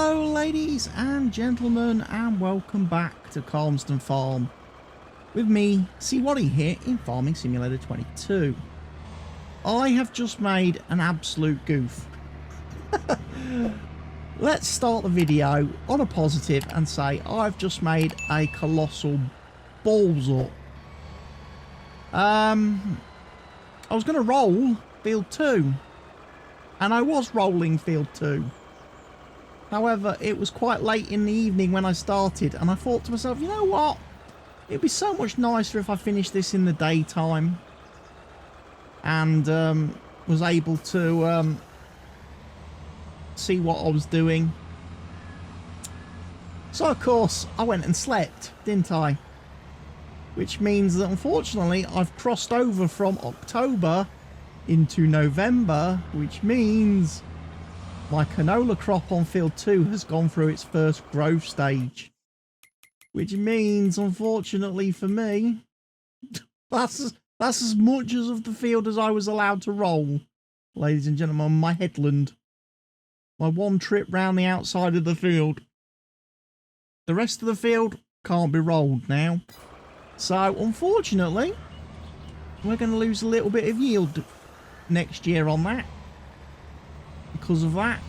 Hello ladies and gentlemen, and welcome back to Calmsden Farm with me, CWATTYESO, here in Farming Simulator 22. I have just made an absolute goof. Let's start the video on a positive and say I've just made a colossal balls up. I was going to roll field 2, and I was rolling field 2. However, it was quite late in the evening when I started, and I thought to myself, you know what? It'd be so much nicer if I finished this in the daytime and was able to see what I was doing. So, of course, I went and slept, didn't I? Which means that, unfortunately, I've crossed over from October into November, which means my canola crop on field 2 has gone through its first growth stage. Which means, unfortunately for me, that's as much as of the field as I was allowed to roll, ladies and gentlemen, on my headland. My one trip round the outside of the field. The rest of the field can't be rolled now. So, unfortunately, we're going to lose a little bit of yield next year on that. Because of that,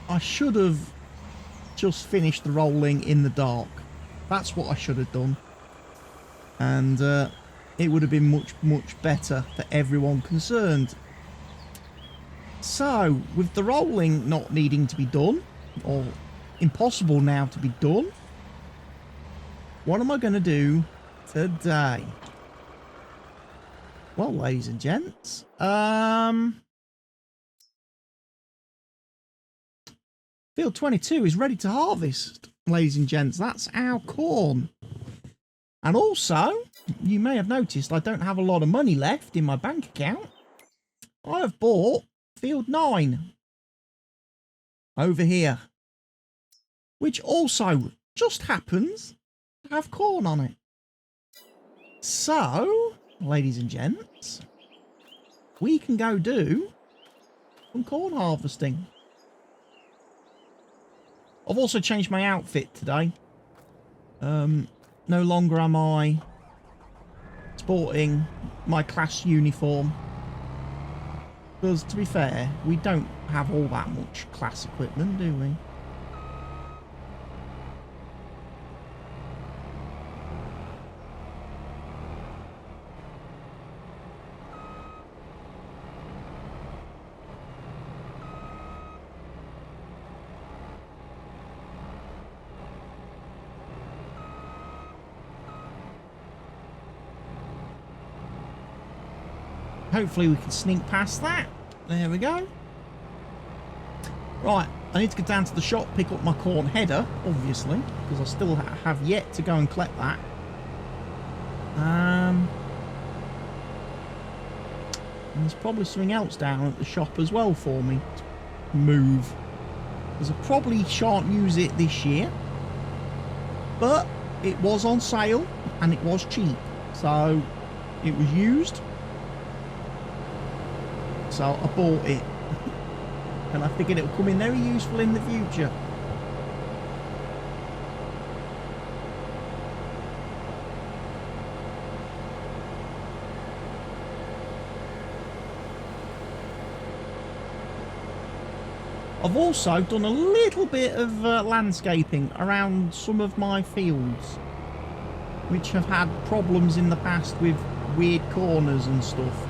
I should have just finished the rolling in the dark. That's what I should have done. And it would have been much better for everyone concerned. So, with the rolling not needing to be done, or impossible now to be done, what am I going to do today? Well, ladies and gents, Field 22 is ready to harvest, ladies and gents. That's our corn. And also, you may have noticed I don't have a lot of money left in my bank account. I have bought Field 9 over here, which also just happens to have corn on it. So, ladies and gents, we can go do some corn harvesting. I've also changed my outfit today. No longer am I sporting my class uniform. Because, to be fair, we don't have all that much class equipment, do we? Hopefully we can sneak past that. There we go. Right, I need to get down to the shop, pick up my corn header, obviously, because I still have yet to go and collect that. And there's probably something else down at the shop as well for me to move. Because I probably shan't use it this year. But it was on sale and it was cheap. So it was used. So I bought it, and I figured it will come in very useful in the future. I've also done a little bit of landscaping around some of my fields, which have had problems in the past with weird corners and stuff.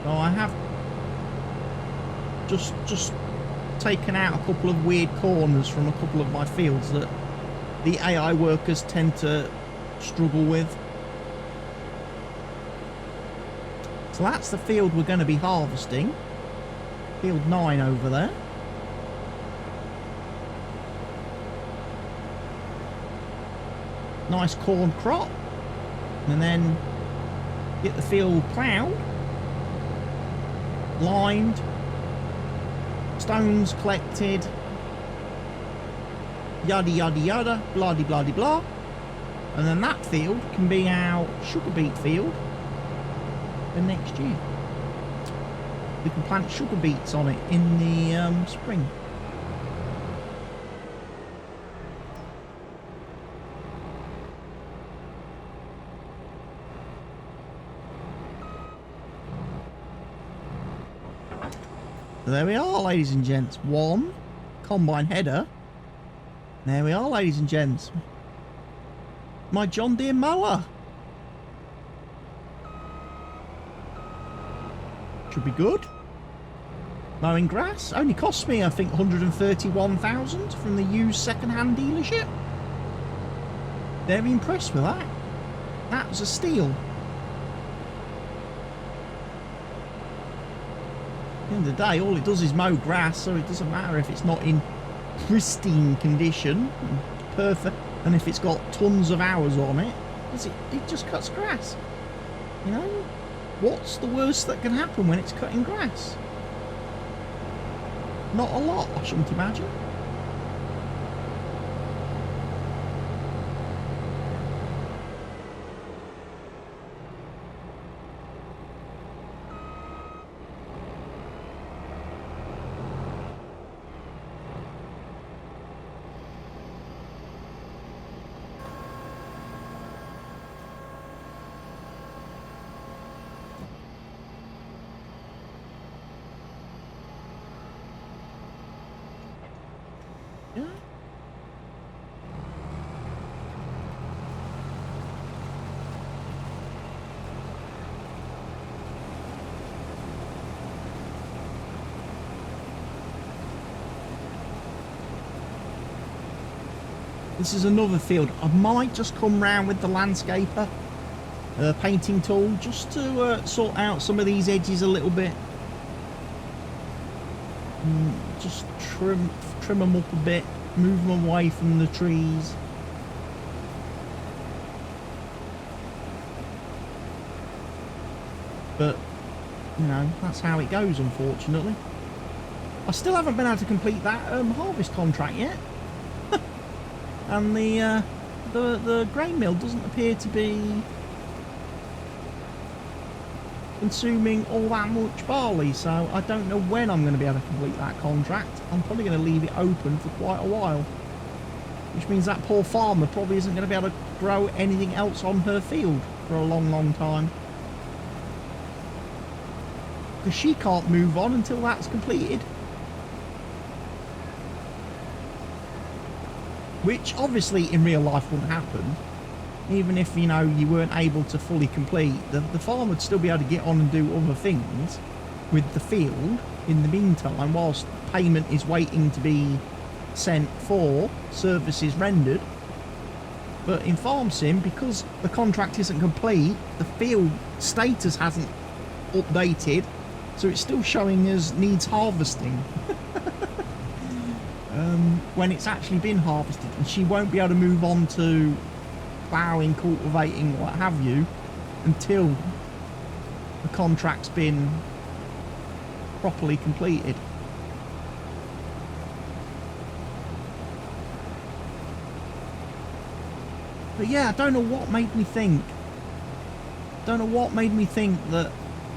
So I have just taken out a couple of weird corners from a couple of my fields that the AI workers tend to struggle with. So that's the field we're going to be harvesting. Field 9 over there. Nice corn crop. And then get the field ploughed. Lined, stones collected, yada yada yada, blah de blah de blah, and then that field can be our sugar beet field for next year. We can plant sugar beets on it in the spring. There we are, ladies and gents. One combine header. There we are, ladies and gents. My John Deere mower. Should be good. Mowing grass. Only cost me, I think, 131,000 from the used second-hand dealership. Very impressed with that. That was a steal. At the end of the day, all it does is mow grass, so it doesn't matter if it's not in pristine condition, perfect, and if it's got tons of hours on it, it just cuts grass. You know, what's the worst that can happen when it's cutting grass? Not a lot, I shouldn't imagine. Yeah. This is another field. I might just come round with the landscaper painting tool just to sort out some of these edges a little bit. Just trim them up a bit, move them away from the trees. But, you know, that's how it goes, unfortunately. I still haven't been able to complete that harvest contract yet. And the grain mill doesn't appear to be consuming all that much barley, so I don't know when I'm going to be able to complete that contract. I'm probably going to leave it open for quite a while, which means that poor farmer probably isn't going to be able to grow anything else on her field for a long time, because she can't move on until that's completed, which obviously in real life wouldn't happen. Even if, you know, you weren't able to fully complete, the farm would still be able to get on and do other things with the field in the meantime, whilst payment is waiting to be sent for services rendered. But in Farm Sim, because the contract isn't complete, the field status hasn't updated, so it's still showing as needs harvesting. When it's actually been harvested, and she won't be able to move on to ploughing, cultivating, what have you, until the contract's been properly completed. But yeah, I don't know what made me think. That,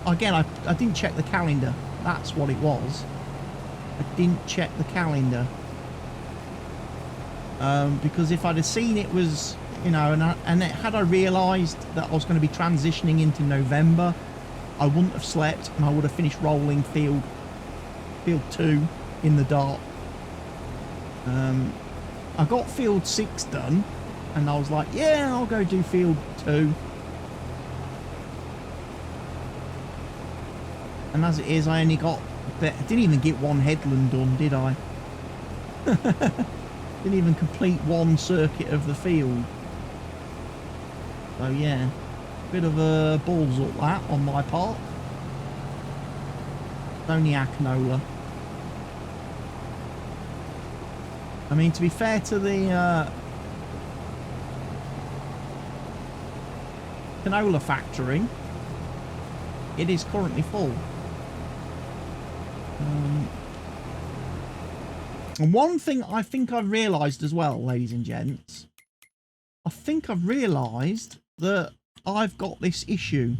again, I didn't check the calendar. That's what it was. I didn't check the calendar. Because if I'd have seen it was, you know, had I realised that I was going to be transitioning into November, I wouldn't have slept and I would have finished rolling field 2 in the dark. I got field 6 done and I was like, yeah, I'll go do field 2. And as it is, I only got, I didn't even get one headland done, did I? Didn't even complete one circuit of the field. So yeah, bit of a balls up that on my part. Only our canola. I mean, to be fair to the canola factory, it is currently full. And one thing I think I've realised as well, ladies and gents, I think I've realised that I've got this issue.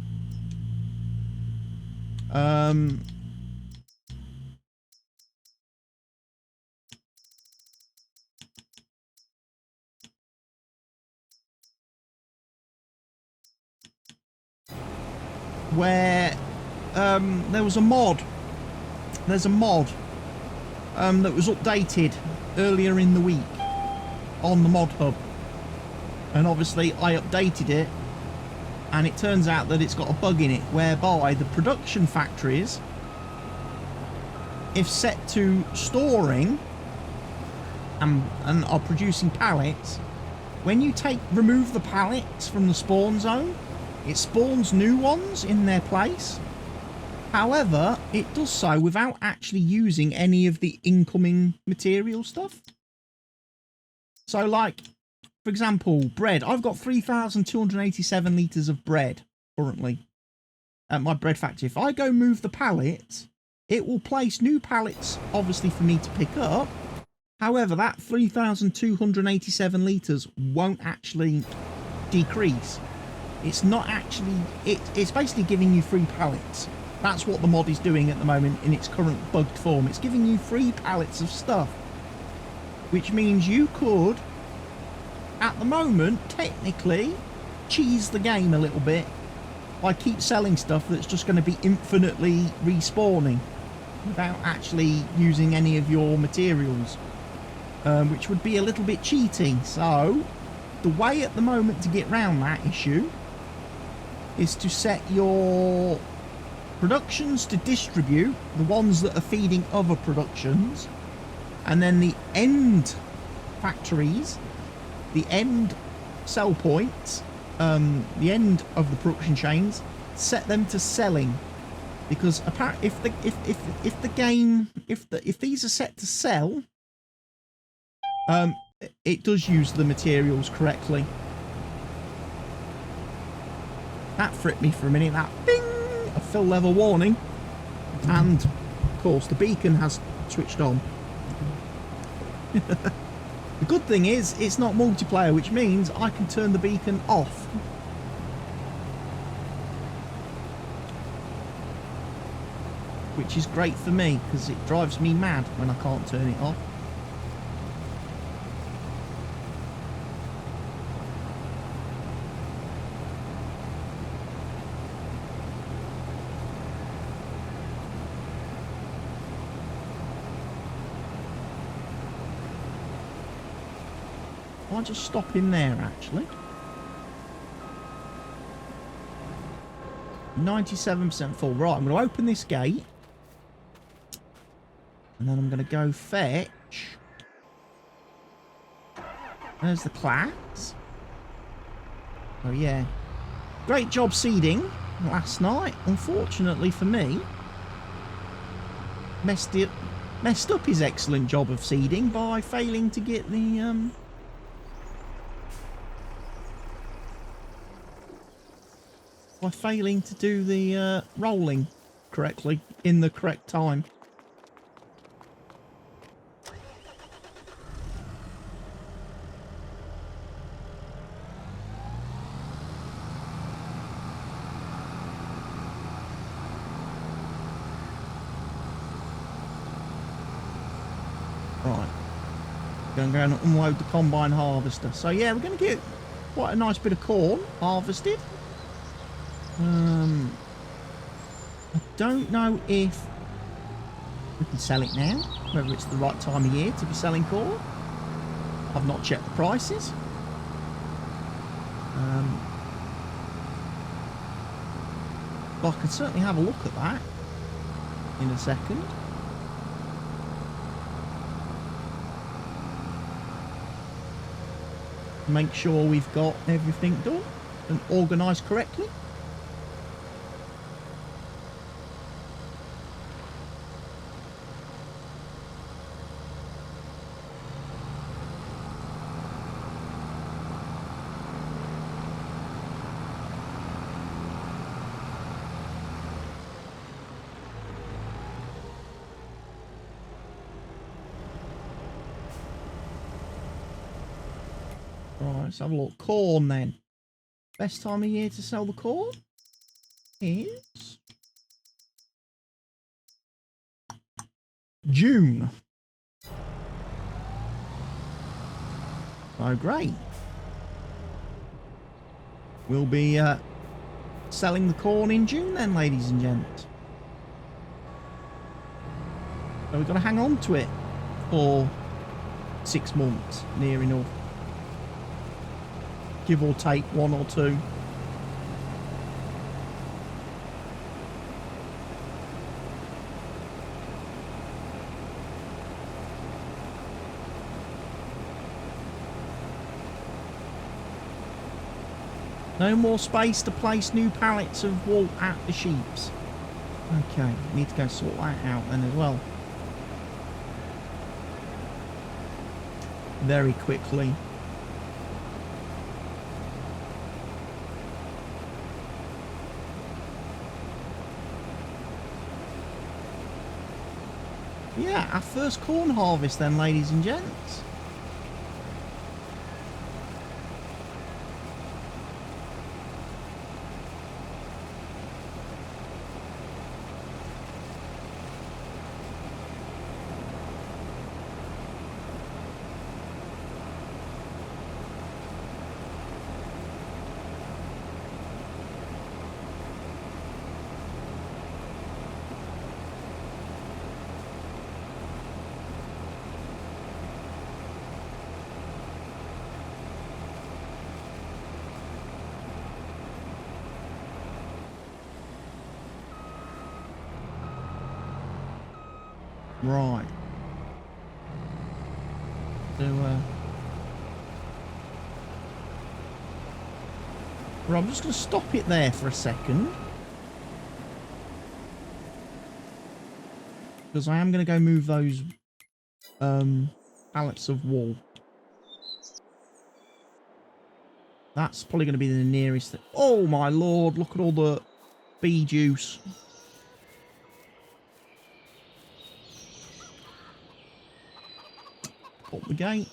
Where there was a mod there's a mod that was updated earlier in the week on the mod hub, and obviously I updated it, and it turns out that it's got a bug in it whereby the production factories, if set to storing and are producing pallets, when you remove the pallets from the spawn zone, it spawns new ones in their place. However, it does so without actually using any of the incoming material stuff. So, like, for example, bread. I've got 3,287 litres of bread currently at my bread factory. If I go move the pallets, it will place new pallets, obviously, for me to pick up. However, that 3,287 litres won't actually decrease. It's not actually... It's basically giving you free pallets. That's what the mod is doing at the moment in its current bugged form. It's giving you free pallets of stuff. Which means you could, at the moment, technically, cheese the game a little bit by keep selling stuff that's just going to be infinitely respawning without actually using any of your materials. Which would be a little bit cheating. So, the way at the moment to get round that issue is to set your productions to distribute, the ones that are feeding other productions, and then the end factories, the end sell points, the end of the production chains, set them to selling. Because apparently, if these are set to sell, it does use the materials correctly. That fripped me for a minute. That bing, a fill level warning, and of course the beacon has switched on. The good thing is it's not multiplayer, which means I can turn the beacon off. Which is great for me because it drives me mad when I can't turn it off. I'll just stop in there actually. 97% full. Right, I'm going to open this gate. And then I'm going to go fetch. There's the class. Oh yeah. Great job seeding last night. Unfortunately for me, messed up his excellent job of seeding by failing to get the do the rolling correctly in the correct time. Right, going to go and unload the combine harvester. So yeah, we're going to get quite a nice bit of corn harvested. I don't know if we can sell it now, whether it's the right time of year to be selling corn. I've not checked the prices. But I can certainly have a look at that in a second. Make sure we've got everything done and organised correctly. Right, let's have a look. Corn then. Best time of year to sell the corn is June. Oh, great. We'll be selling the corn in June then, ladies and gents. So we've got to hang on to it for 6 months, near enough. Give or take 1 or 2. No more space to place new pallets of wool at the sheeps. Okay, need to go sort that out then as well. Very quickly. Yeah, our first corn harvest then, ladies and gents. Right. So, right, I'm just going to stop it there for a second. Because I am going to go move those pallets of wool. That's probably going to be the nearest thing. Oh my lord, look at all the bee juice. Up the gate.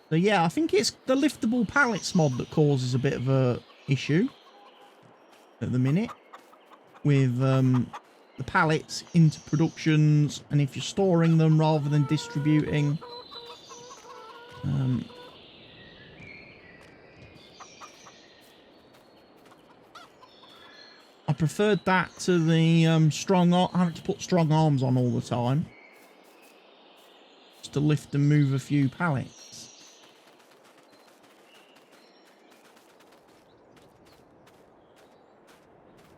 So yeah, I think it's the liftable pallets mod that causes a bit of a issue at the minute with the pallets into productions, and if you're storing them rather than distributing. I preferred that to the having to put strong arms on all the time. To lift and move a few pallets.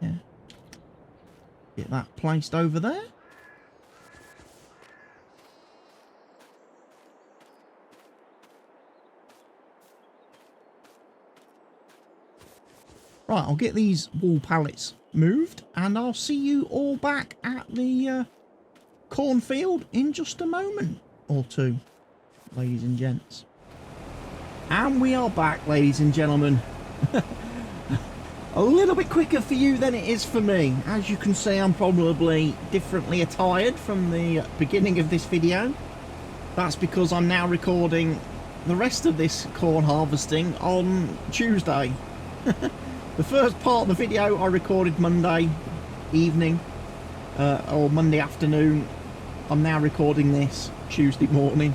Yeah. Get that placed over there. Right, I'll get these wool pallets moved and I'll see you all back at the cornfield in just a moment or two, ladies and gents. And we are back, ladies and gentlemen. A little bit quicker for you than it is for me. As you can see, I'm probably differently attired from the beginning of this video. That's because I'm now recording the rest of this corn harvesting on Tuesday. The first part of the video I recorded Monday evening or Monday afternoon. I'm now recording this Tuesday morning,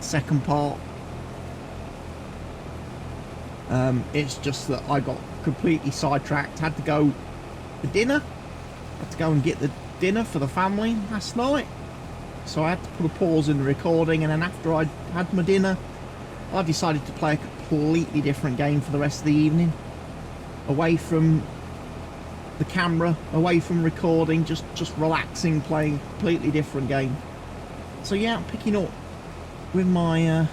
second part. It's just that I got completely sidetracked, had to go for dinner, had to go and get the dinner for the family last night, so I had to put a pause in the recording, and then after I'd had my dinner I decided to play a completely different game for the rest of the evening, away from the camera, away from recording, just relaxing, playing a completely different game. So yeah, I'm picking up with my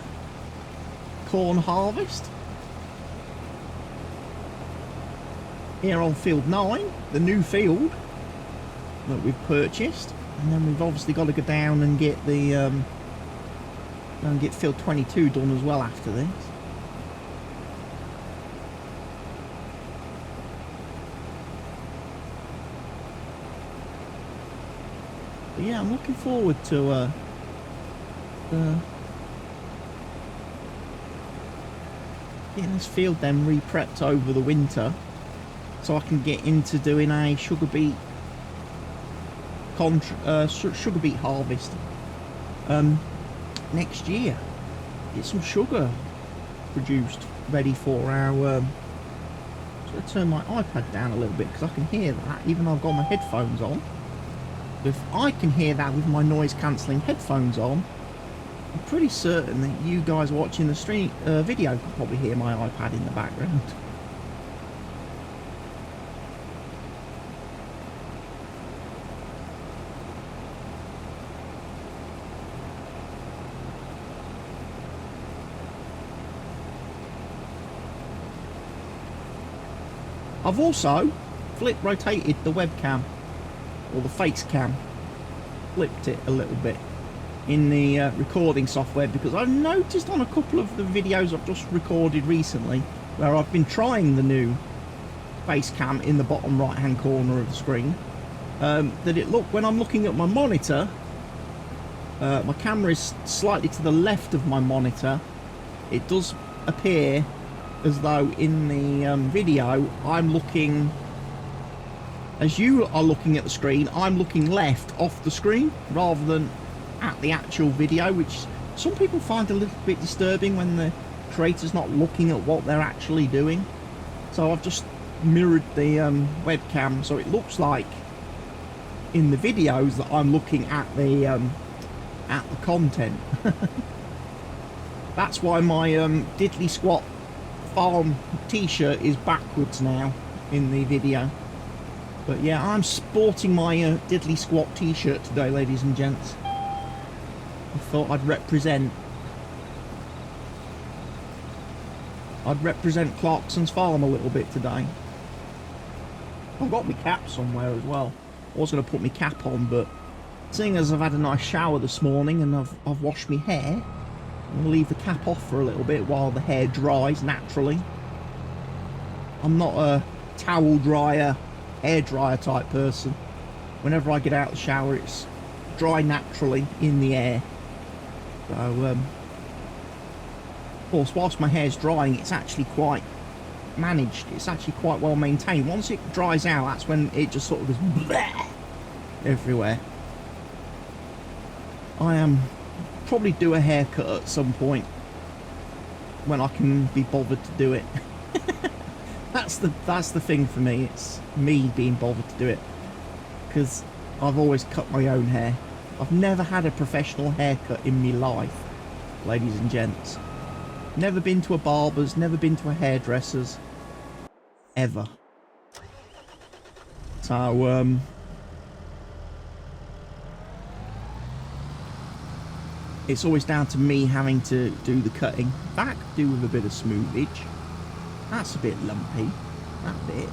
corn harvest here on field 9, the new field that we've purchased, and then we've obviously got to go down and get the field 22 done as well after this. But yeah, I'm looking forward to getting this field then re-prepped over the winter, so I can get into doing a sugar beet harvest next year. Get some sugar produced, ready for our. So I turn my iPad down a little bit because I can hear that even though I've got my headphones on. If I can hear that with my noise cancelling headphones on, I'm pretty certain that you guys watching the stream video can probably hear my iPad in the background. I've also rotated the webcam, or the face cam, flipped it a little bit in the recording software, because I've noticed on a couple of the videos I've just recorded recently where I've been trying the new face cam in the bottom right hand corner of the screen, that when I'm looking at my monitor, my camera is slightly to the left of my monitor. It does appear as though in the video I'm looking, as you are looking at the screen, I'm looking left off the screen rather than at the actual video, which some people find a little bit disturbing when the creator's not looking at what they're actually doing. So I've just mirrored the webcam so it looks like in the videos that I'm looking at the content. That's why my diddly squat farm t-shirt is backwards now in the video. But yeah, I'm sporting my diddly squat t-shirt today, ladies and gents. I thought I'd represent Clarkson's farm a little bit today. I've got my cap somewhere as well. I was going to put my cap on, but seeing as I've had a nice shower this morning and I've washed my hair, I'm going to leave the cap off for a little bit while the hair dries naturally. I'm not a towel dryer, hair dryer type person. Whenever I get out of the shower, it's dry naturally in the air. So, of course, whilst my hair's drying, it's actually quite managed. It's actually quite well maintained. Once it dries out, that's when it just sort of goes bleh everywhere. I am probably do a haircut at some point when I can be bothered to do it. That's the thing for me. It's me being bothered to do it, because I've always cut my own hair. I've never had a professional haircut in my life, ladies and gents. Never been to a barber's, never been to a hairdresser's, ever. So it's always down to me having to do the cutting. That could do with a bit of smoothage. That's a bit lumpy, that bit.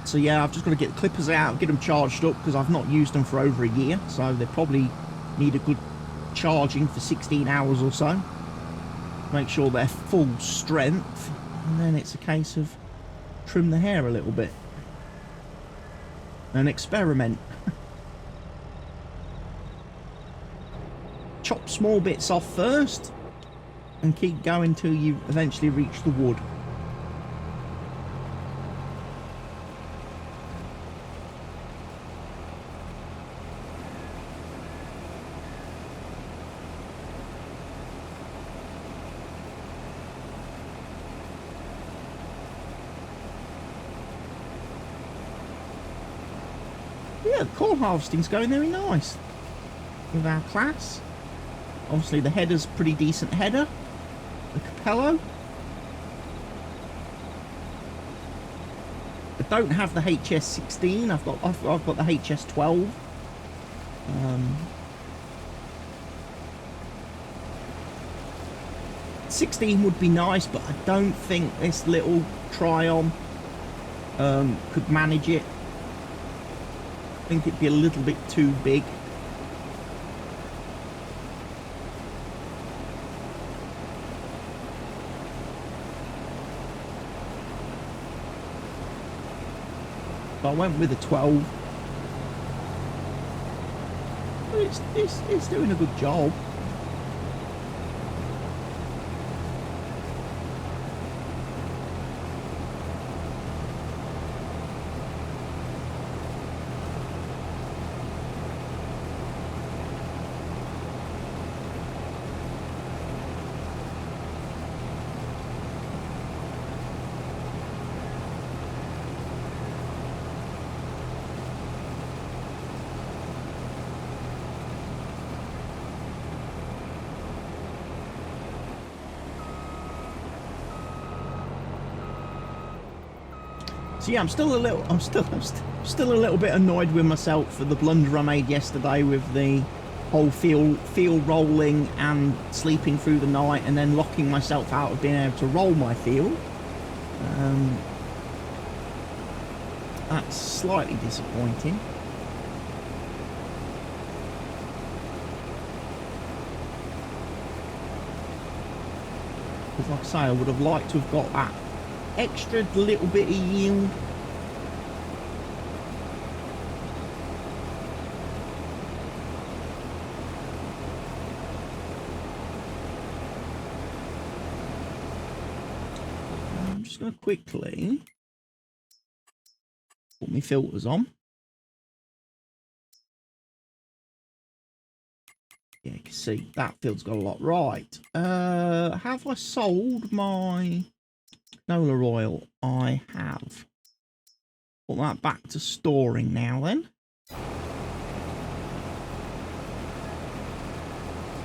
So yeah, I've just got to get the clippers out, get them charged up, because I've not used them for over a year, so they probably need a good charging for 16 hours or so. Make sure they're full strength, and then it's a case of trim the hair a little bit. An experiment. Chop small bits off first and keep going till you eventually reach the wood. Yeah, the corn harvesting's going very nice with our class. Obviously the header's pretty decent header. The Capello. I don't have the HS16. I've got the HS12. 16 would be nice, but I don't think this little Trion could manage it. I think it'd be a little bit too big. So I went with a 12. But it's doing a good job. So yeah, I'm still a little bit annoyed with myself for the blunder I made yesterday with the whole field rolling and sleeping through the night and then locking myself out of being able to roll my field. That's slightly disappointing. Because like I say, I would have liked to have got that extra little bit of yield. I'm just going to quickly put my filters on. Yeah, you can see that field's got a lot right. Have I sold my canola oil? I have. Put that back to storing now then.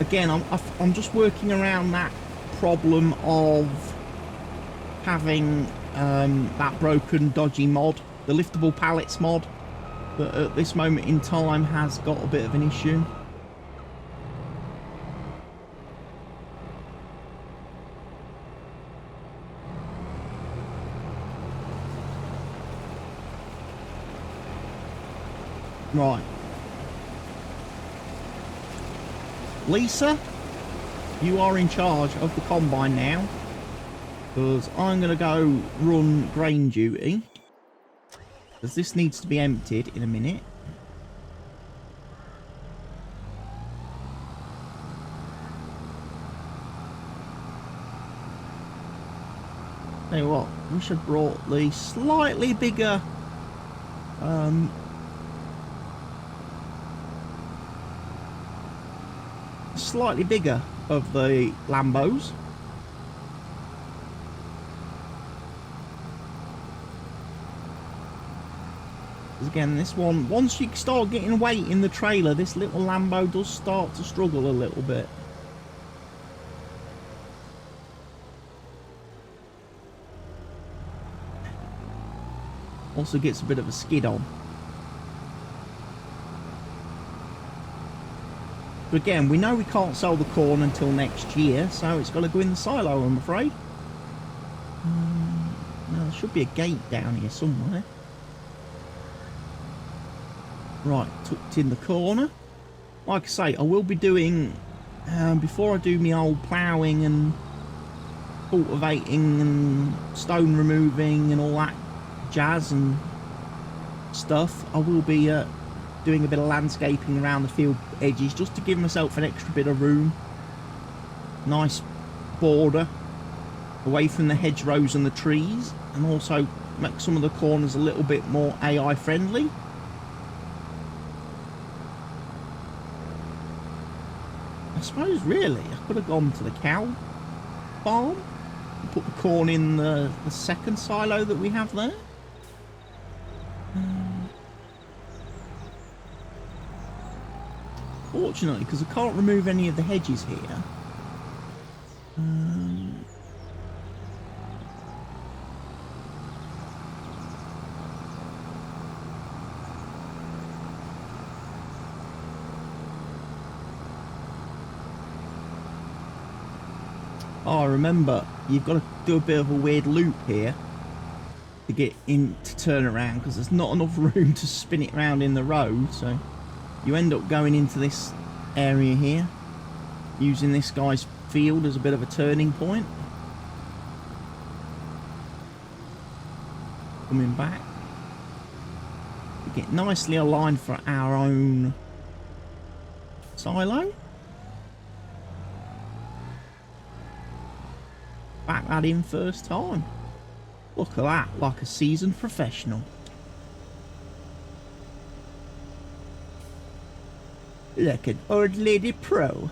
Again, I'm just working around that problem of having that broken dodgy mod, the liftable pallets mod, that at this moment in time has got a bit of an issue. Right. Lisa, you are in charge of the combine now, because I'm going to go run grain duty, because this needs to be emptied in a minute. Tell you what, we should have brought the slightly bigger of the Lambos. Because again, this one, once you start getting weight in the trailer, this little Lambo does start to struggle a little bit. Also gets a bit of a skid on. But again, we know we can't sell the corn until next year, so it's got to go in the silo, I'm afraid. Now, there should be a gate down here somewhere. Right, tucked in the corner. Like I say, I will be doing, before I do my old ploughing and cultivating and stone removing and all that jazz and stuff, I will be doing a bit of landscaping around the field edges just to give myself an extra bit of room. Nice border away from the hedgerows and the trees, and also make some of the corners a little bit more AI friendly. I suppose really I could have gone to the cow farm and put the corn in the second silo that we have there. Fortunately, because I can't remove any of the hedges here, oh, remember, you've got to do a bit of a weird loop here to get in to turn around, because there's not enough room to spin it around in the road, so you end up going into this area here, using this guy's field as a bit of a turning point. Coming back. We get nicely aligned for our own silo. Back that in first time. Look at that, like a seasoned professional. Like an old lady pro,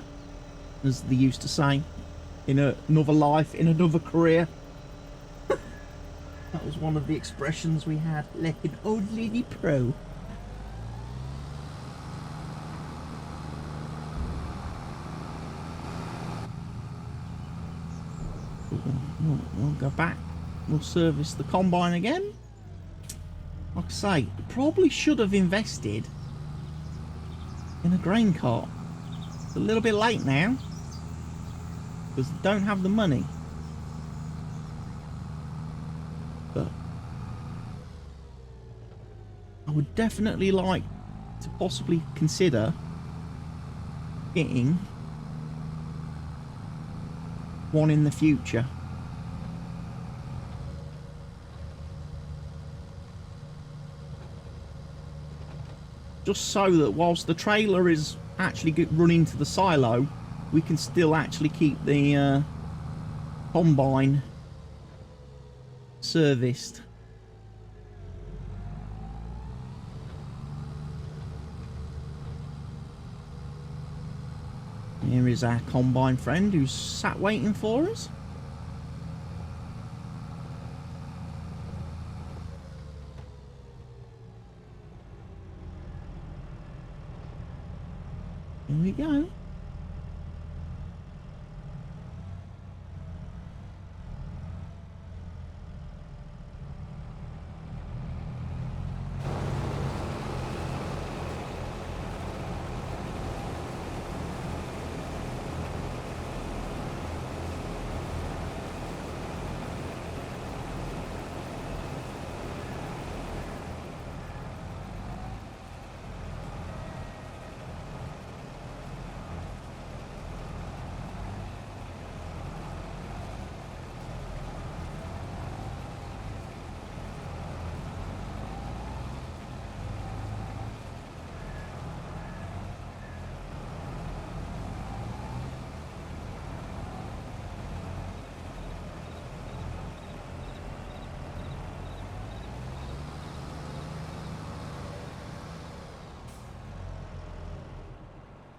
as they used to say in another life, in another career. That was one of the expressions we had, like an old lady pro. We'll go back, we'll service the combine again. like I say, probably should have invested in a grain cart. It's a little bit late now, because I don't have the money. But I would definitely like to possibly consider getting one in the future. Just so that whilst the trailer is actually running to the silo, we can still actually keep the combine serviced. Here is our combine friend who's sat waiting for us. Here we go.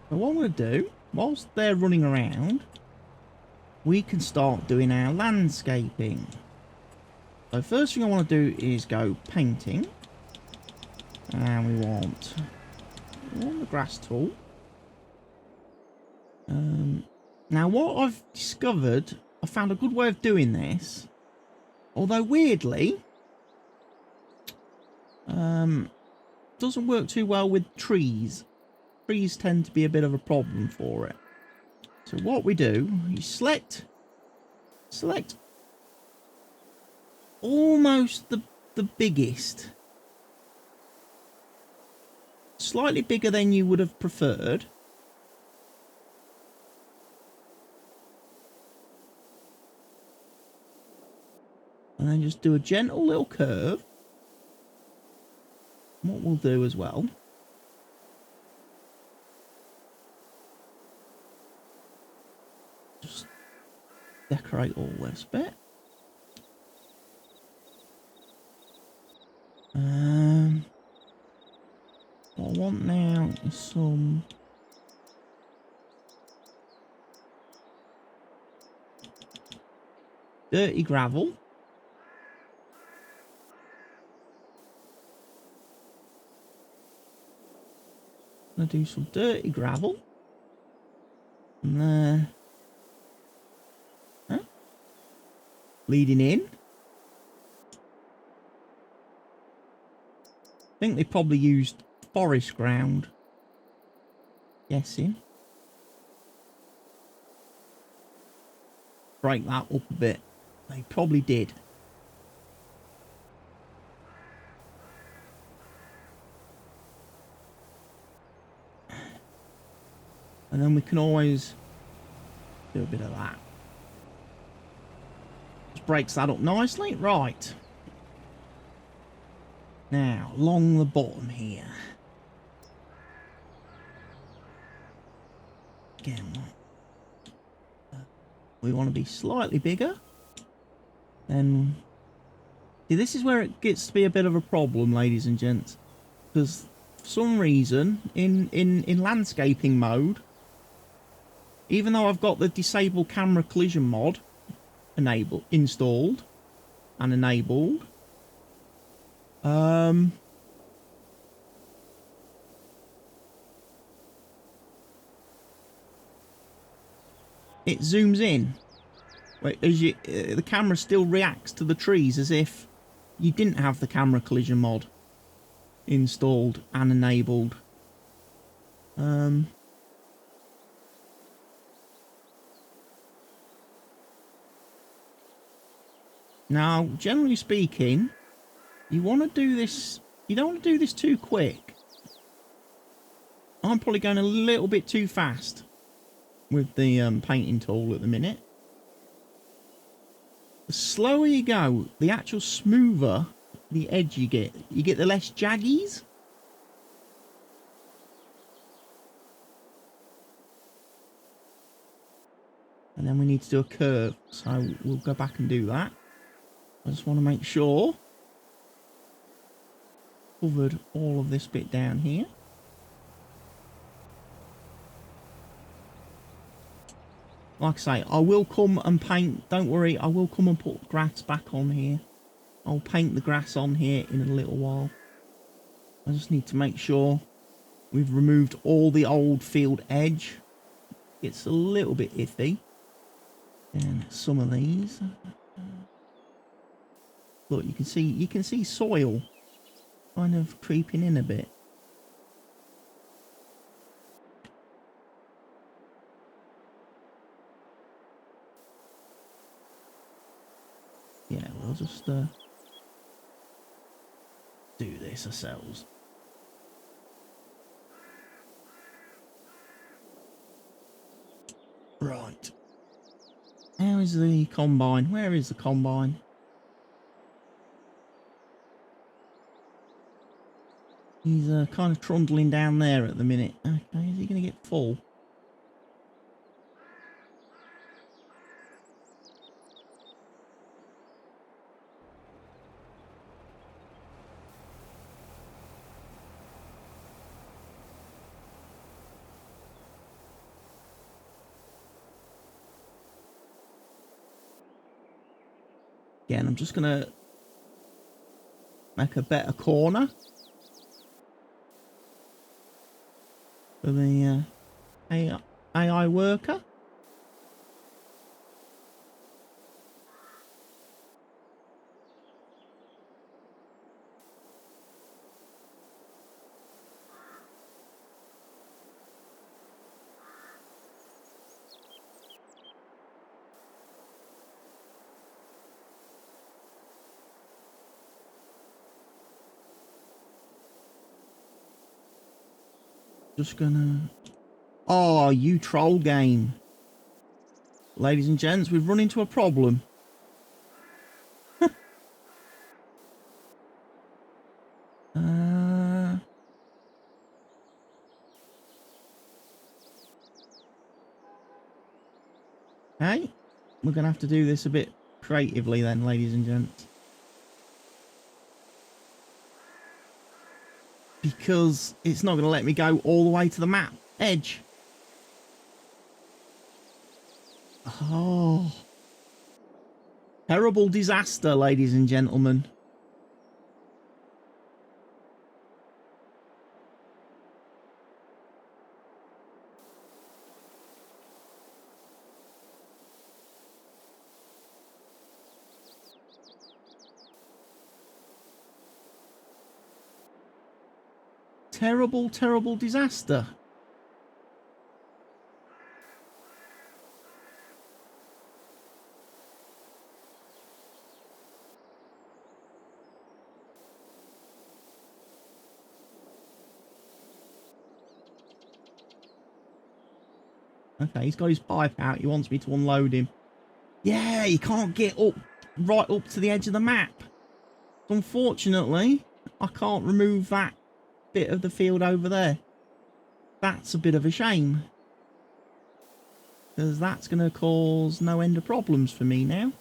So what I'm going to do, whilst they're running around, we can start doing our landscaping. So first thing I want to do is go painting. And we want the grass tool. Now what I've discovered, I found a good way of doing this. Although weirdly, doesn't work too well with trees. Trees tend to be a bit of a problem for it. So what we do, you select almost the biggest. Slightly bigger than you would have preferred. And then just do a gentle little curve. What we'll do as well, just decorate all this bit. What I want now is some dirty gravel. I'm going to do some dirty gravel. And there. Huh? Leading in. I think they probably used forest ground. Guessing. Break that up a bit. They probably did. And then we can always do a bit of that. Just breaks that up nicely. Right. Now, along the bottom here. Again, we want to be slightly bigger. Then, see, this is where it gets to be a bit of a problem, ladies and gents. Because for some reason, in landscaping mode, even though I've got the disable camera collision mod installed and enabled, it zooms in. As the camera still reacts to the trees as if you didn't have the camera collision mod installed and enabled. Now, generally speaking, you want to do this, you don't want to do this too quick. I'm probably going a little bit too fast with the painting tool at the minute. The slower you go, the actual smoother the edge you get. You get the less jaggies. And then we need to do a curve, so we'll go back and do that. I just want to make sure covered all of this bit down here. Like I say, I will come and paint, don't worry, I will come and put grass back on here. I'll paint the grass on here in a little while. I just need to make sure we've removed all the old field edge. It's a little bit iffy. And some of these. Look, you can see soil kind of creeping in a bit. Yeah, we'll just do this ourselves. Right. How is the combine? Where is the combine? He's kind of trundling down there at the minute. Okay, is he going to get full? Again, I'm just going to make a better corner for the AI worker. Just gonna... Oh, you troll game. Ladies and gents, we've run into a problem. Okay, we're gonna have to do this a bit creatively then, ladies and gents. Because it's not going to let me go all the way to the map edge. Oh. Terrible disaster, ladies and gentlemen. Terrible, terrible disaster. Okay, he's got his pipe out. He wants me to unload him. Yeah, you can't get up right up to the edge of the map. Unfortunately, I can't remove that bit of the field over there. That's a bit of a shame. Because that's going to cause no end of problems for me now.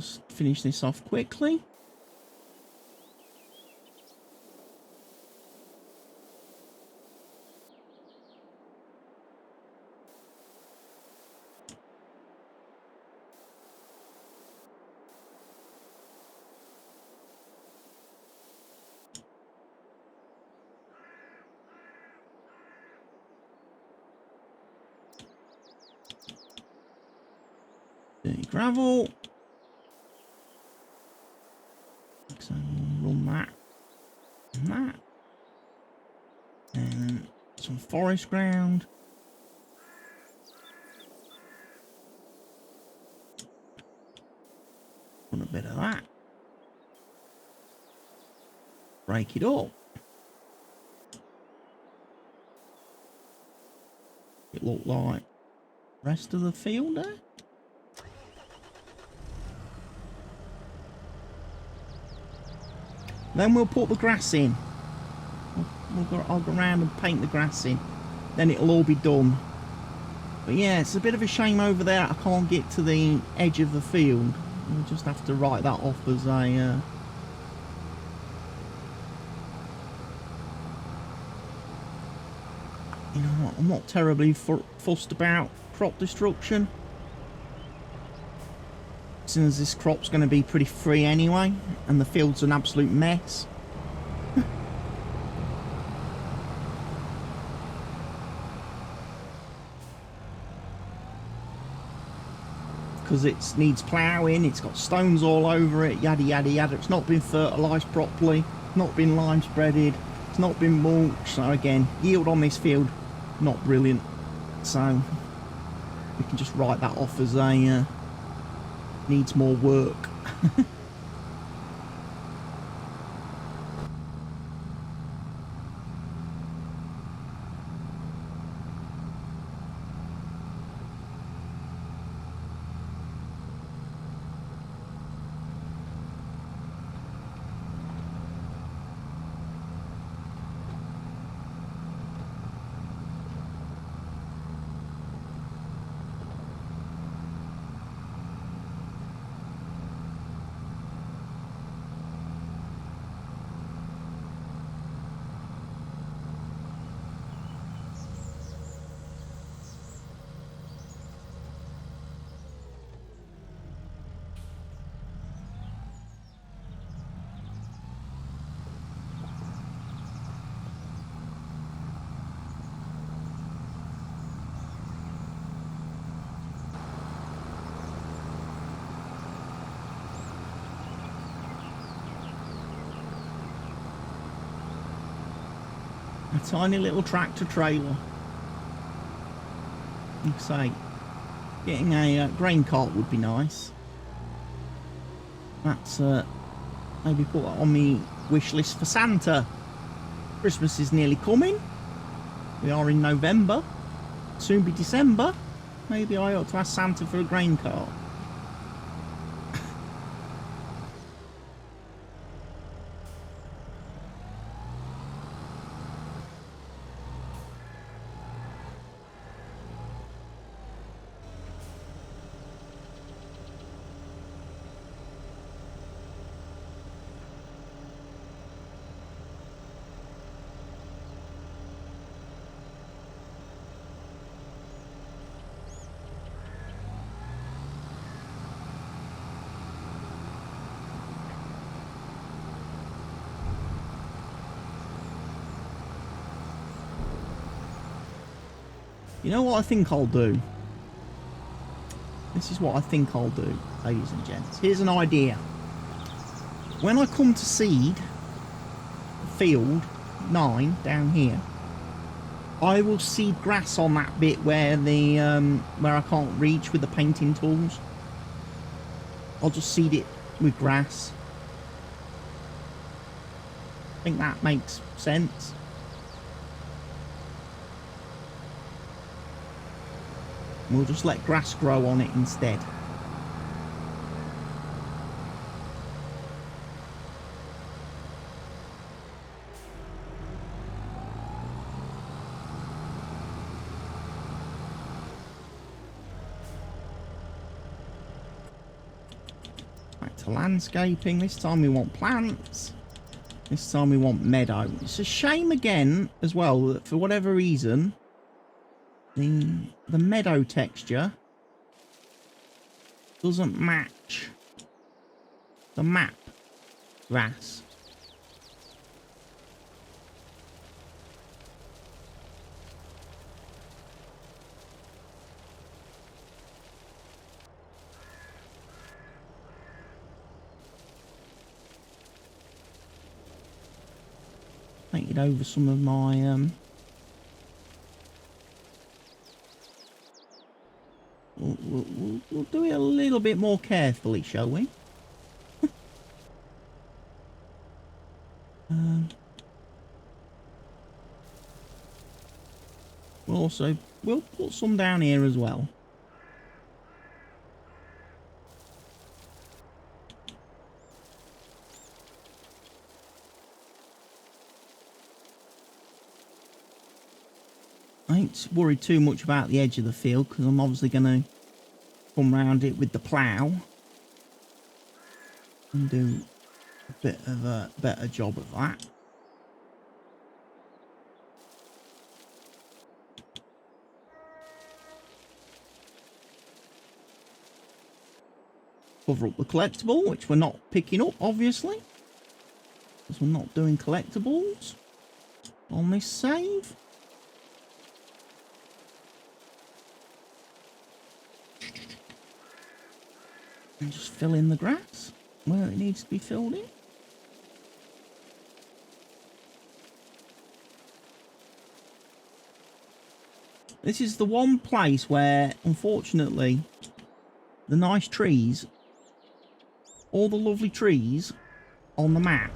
Just finish this off quickly. Dirty gravel. So run that and that. And some forest ground. Run a bit of that. Break it up. It looked like the rest of the field there. Then we'll put the grass in. I'll go around and paint the grass in. Then it'll all be done. But yeah, it's a bit of a shame over there I can't get to the edge of the field. We'll just have to write that off as a... You know what, I'm not terribly fussed about crop destruction. Since this crop's going to be pretty free anyway, and the field's an absolute mess. Because it needs ploughing, it's got stones all over it, yada yada yada. It's not been fertilised properly, not been lime spreaded, it's not been mulched. So again, yield on this field, not brilliant. So we can just write that off as a needs more work. A tiny little tractor trailer. Like I say, getting a grain cart would be nice. That's maybe put that on my wish list for Santa. Christmas is nearly coming. We are in November. Soon be December. Maybe I ought to ask Santa for a grain cart. You know what I think I'll do? This is what I think I'll do, ladies and gents. Here's an idea. When I come to seed field 9 down here, I will seed grass on that bit where the where I can't reach with the painting tools. I'll just seed it with grass. I think that makes sense. We'll just let grass grow on it instead. to landscaping. This time we want plants. This time we want meadow. It's a shame again as well that for whatever reason the meadow texture doesn't match the map grass. Painted over some of my we'll do it a little bit more carefully, shall we? We'll put some down here as well. I ain't worried too much about the edge of the field because I'm obviously going to come round it with the plough and do a bit of a better job of that. Cover up the collectible, which we're not picking up, obviously, because we're not doing collectibles on this save. And just fill in the grass where it needs to be filled in. This is the one place where, unfortunately, the nice trees, all the lovely trees on the map,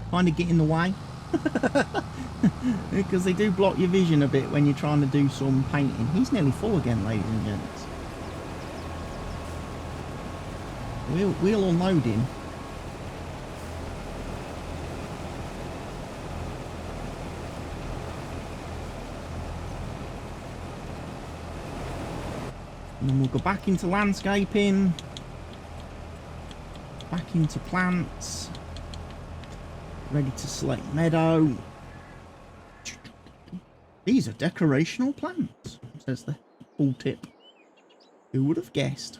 kind of get in the way. Because they do block your vision a bit when you're trying to do some painting. He's nearly full again, ladies and gents. We'll unload him. And then we'll go back into landscaping. Back into plants. Ready to select meadow. These are decorational plants, says the full tip. Who would have guessed?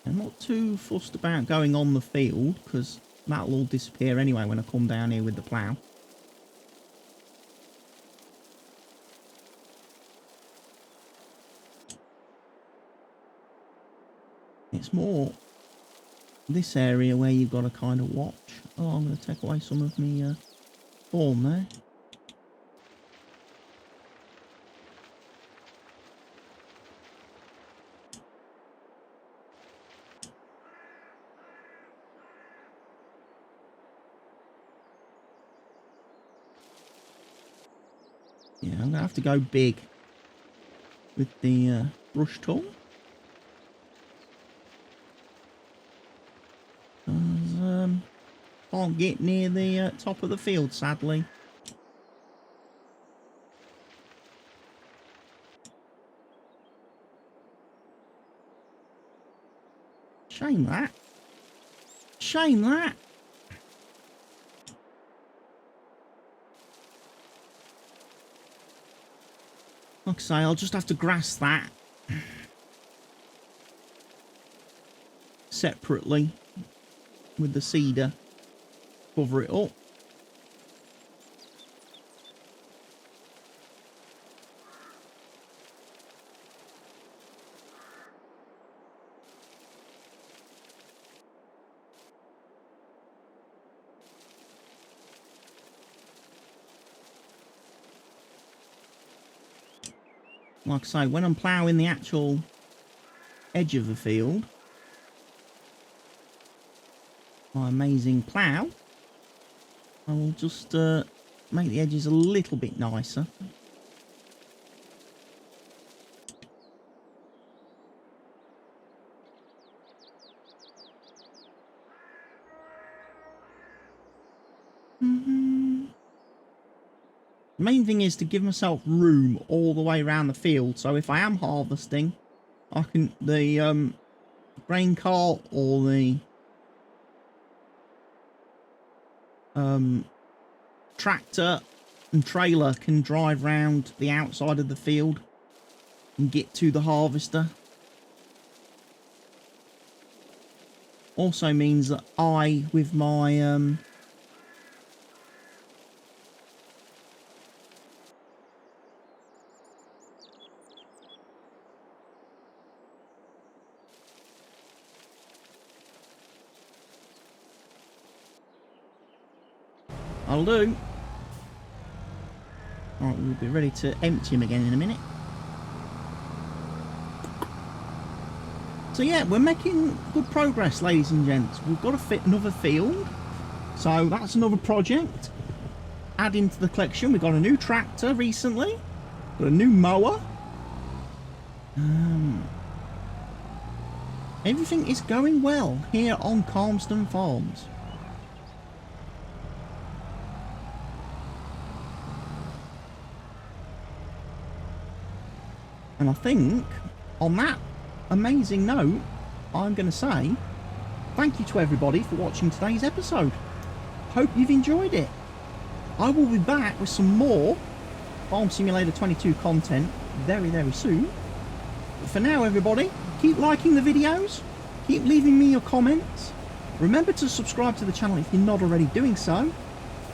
I'm not too fussed about going on the field because that'll all disappear anyway when I come down here with the plough. It's more this area where you've got to kind of watch. Oh, I'm going to take away some of my form there. Yeah, I'm going to have to go big with the brush tool. Can't get near the top of the field, sadly. Shame that. Shame that. Like I say, I'll just have to grass that separately with the cedar. Cover it up. Like I say, when I'm ploughing the actual edge of the field, my amazing plough, I will just make the edges a little bit nicer. The main thing is to give myself room all the way around the field, so if I am harvesting, I can the grain cart or the tractor and trailer can drive round the outside of the field and get to the harvester. Also means that I, with my I'll do. Alright, we'll be ready to empty him again in a minute. So yeah, we're making good progress, ladies and gents. We've got to fit another field. So that's another project. Add into the collection. We've got a new tractor recently. Got a new mower. Everything is going well here on Calmsden Farms. And I think, on that amazing note, I'm going to say thank you to everybody for watching today's episode. Hope you've enjoyed it. I will be back with some more Farm Simulator 22 content very, very soon. But for now, everybody, keep liking the videos. Keep leaving me your comments. Remember to subscribe to the channel if you're not already doing so.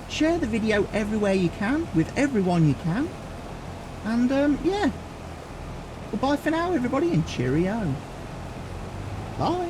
Share the video everywhere you can, with everyone you can. And, yeah. Goodbye for now, everybody, and cheerio. Bye.